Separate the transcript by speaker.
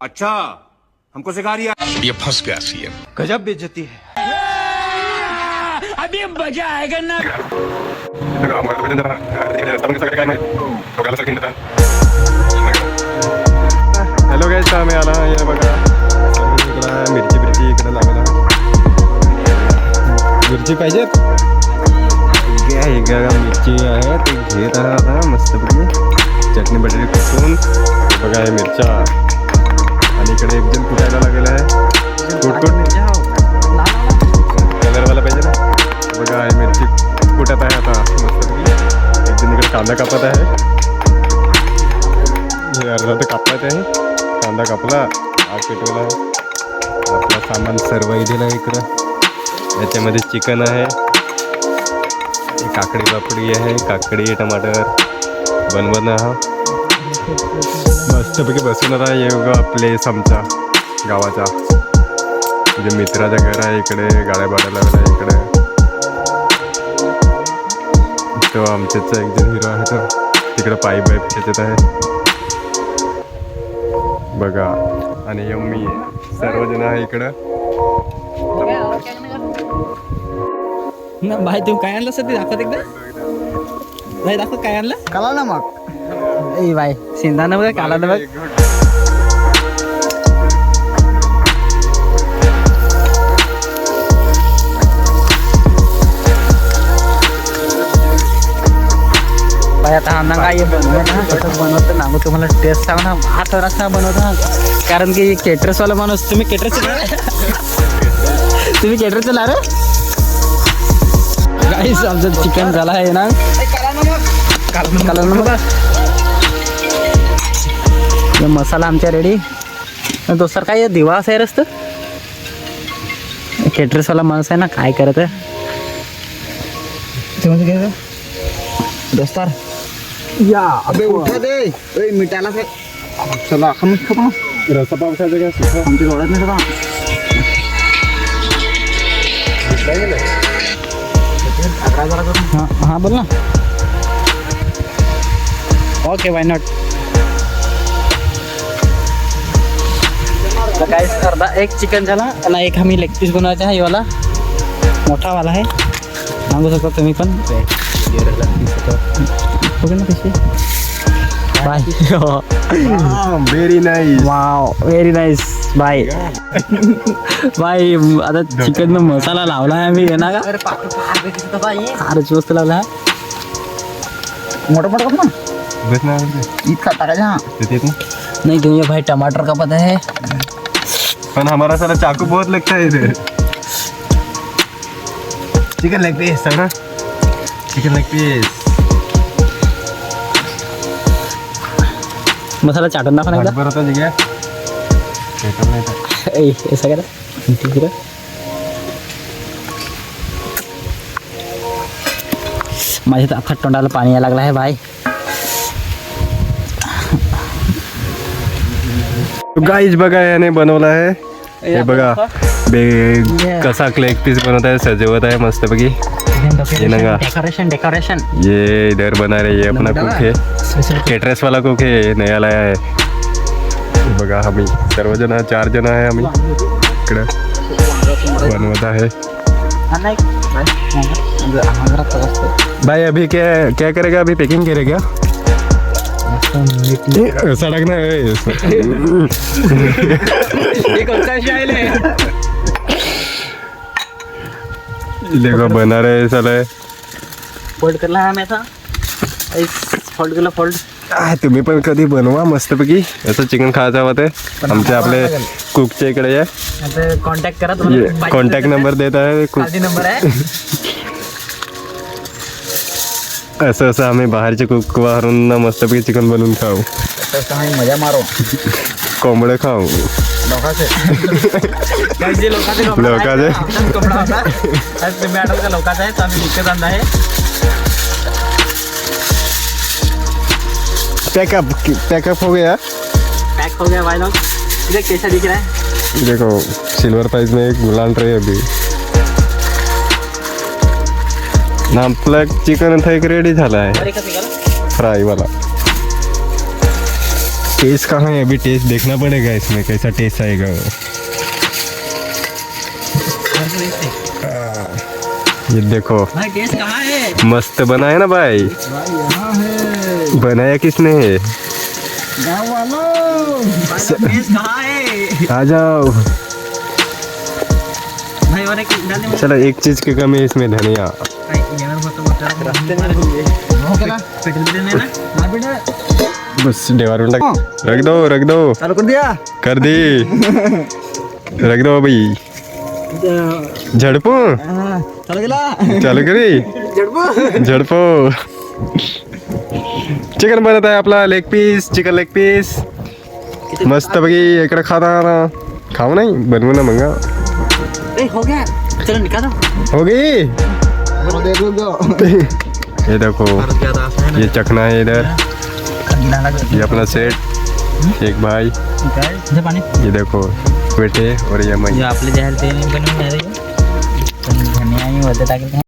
Speaker 1: अच्छा हमको सिखा रही
Speaker 2: ये फंस गया सीएम।
Speaker 1: गजब बेइज्जती है।
Speaker 3: अभी मजा आएगा ना।
Speaker 4: हॅलो गाईज, आम्ही आला हे बघा इकडं मिरची इकडं लावला. मिरची पाहिजेत मिरची आहे ते घेत आता मस्तपैकी चटणी बटाटे कुटून. बघा हे मिरच्या आणि इकडे एक जण कुटायला लागलेला आहे. कुटकुट कलरवाला पाहिजे ना. बघा हे मिरची कुटत आहे आता मस्तपैकी. एक जण इकडे कांदा कापत आहे. हे अर्धा तर कापत आहे. कांदा कापला, आग पेटवला. आपला सामान सर्व दिलं आहे इकडं. याच्यामध्ये चिकन आहे, काकडी पापडी आहे, काकडी टमाटर बनवणं हा मस्तपैकी बसून आता ये प्लेस आमचा गावाचा. म्हणजे मित्राचं घर आहे इकडे, गाड्या भाड्याला लागला इकडे. तो आमच्याच एक जण हिरो आहे, तो तिकडं पाईप खेचत आहे बघा. आणि मी सर्वजण आहे इकडं.
Speaker 5: ना भाई तू काय आणलं सर ते दाखवत एकदा. भाई दाखवत काय आणलं.
Speaker 6: काला ना मग
Speaker 5: ए भाई शिंदानं बघ, काला ना बघ. भाई आता हा ना काय बनवतं, कसं बनवतं ना तुम्हाला टेस्ट सांग ना. हा थोडासा बनवता कारण की केटरसवाला माणूस. तुम्ही केटरच ला रे गाईस. आमचं चिकन झालं आहे ना. मसाला आमच्या रेडी. दुसरं काय दिवास आहे रस्त. केटरसवाला माणूस आहे ना, काय करत आहे दोस्तार.
Speaker 6: या अबे उठा दे. ए मिठाला काय चला आपण खाऊ.
Speaker 4: रस्सा पावसाचं काय सुद्धा
Speaker 6: आमच्या डोळ्यात नाही का.
Speaker 5: हाँ बोल ना. Okay why not. तर काय अर्धा एक चिकन झाला आणि एक आम्ही लेग पीस बनवायचा आहे. वाला मोठा वाला आहे, सांगू शकता तुम्ही पण. ओके ना कशी. Bye.
Speaker 4: Very nice.
Speaker 5: Wow very nice. Bye bye. आता चिकन मसाला लावला आहे आम्ही ना का. फारच मस्त लावला आहे.
Speaker 6: मोठा मोठा ना
Speaker 4: बस ना
Speaker 6: इतका टाकायचा.
Speaker 5: नहीं तो ये भाई टमाटर का पता है.
Speaker 4: पण हमारा सारा चाकू बहुत लगता है इधर. चिकन लेग पीस ना. चिकन लेग पीस
Speaker 5: मसाला चाटून दाखव ना एकदा.
Speaker 4: बरं होता जिग्या.
Speaker 5: ऐसा करा ठीक आहे. माझ्या तर अख्खा तोंडाला पाणी यायला लागला आहे भाई.
Speaker 4: गाईज बघा याने बनवला आहे. हे बघा कसा लेग पीस बनवता है, सजवत आहे मस्तपैकी. ये नंगा
Speaker 5: डेकोरेशन.
Speaker 4: ये इधर बना रहे. ये अपना कुक है, केटरस वाला कुक है. ये नया लाया है. बघा आम्ही सर्वजण 4 जण आहे आम्ही इकडं बनवत आहे. भाई अभी क्या क्या करेगा. अभी पैकिंग करेगा. सड़क ना देखो बना रहे साले.
Speaker 5: फोल्ड करला है हमें. फोल्ड केला फोल्ड.
Speaker 4: तुम्ही पण कधी बनवा मस्तपैकी. असं चिकन खायचं हवं ते आमच्या आपले कुकच्या इकडे आहे.
Speaker 5: कॉन्टॅक्ट करा.
Speaker 4: कॉन्टॅक्ट नंबर देत आहे.
Speaker 5: नंबर आहे.
Speaker 4: असं असं आम्ही बाहेरचे कुक वारून मस्तपैकी चिकन बनवून खाऊ.
Speaker 6: मजा मारो.
Speaker 4: कोंबडे खाऊ.
Speaker 5: लोकाचे
Speaker 4: लोकाचे
Speaker 5: मॅडम का लोकाचा आहे. आम्ही विकत आणला आहे.
Speaker 4: पैकअप हो गया.
Speaker 5: पैक हो गया भाई लोग. इधर कैसा दिख रहा है.
Speaker 4: देखो सिल्वर प्राइस में एक गुलान रही अभी ना. आपला चिकन था एक रेडी झाला आहे फ्राय वाला. टेस्ट कहाँ है? अभी टेस्ट देखना पड़ेगा इसमें कैसा टेस्ट आएगा। ये देखो
Speaker 5: भाई टेस्ट कहाँ है?
Speaker 4: मस्त बना है ना भाई?
Speaker 6: यहाँ है
Speaker 4: बनाया किसने है?
Speaker 6: गाँव वालों।
Speaker 5: टेस्ट कहाँ है?
Speaker 4: आ जाओ।
Speaker 5: भाई और एक डाल दे
Speaker 4: चलो एक चीज की कमी है इसमें, धनिया।
Speaker 5: भाई ये मेरे को तो रास्ते में
Speaker 6: हो गया
Speaker 5: पेट्रोल भी देना है ना?
Speaker 6: ना बेटा
Speaker 4: बस डेवार रख दो
Speaker 6: चालू कर दिया।
Speaker 4: कर दी। रख दो भाई। झड़पो
Speaker 6: हाँ, चल गेला
Speaker 4: चालू करी
Speaker 6: जडबो
Speaker 4: झड़पो। चिकन बनत आहे आपला leg piece, chicken leg piece मस्त पैकी इकडे खाता ना, खाऊ नाही बनवू ना मंगा।
Speaker 5: ए हो गया चलो निकालो।
Speaker 4: हो गई।
Speaker 6: देख लो
Speaker 4: ये देखो ये चखना है इधर, ये अपना सेट, एक भाई,
Speaker 5: निकाल पानी।
Speaker 4: ये देखो बेटे और ये मैं।
Speaker 5: आपले जे आहे ते बनवून द्या रे. पण धनिया आणि वरती टाकले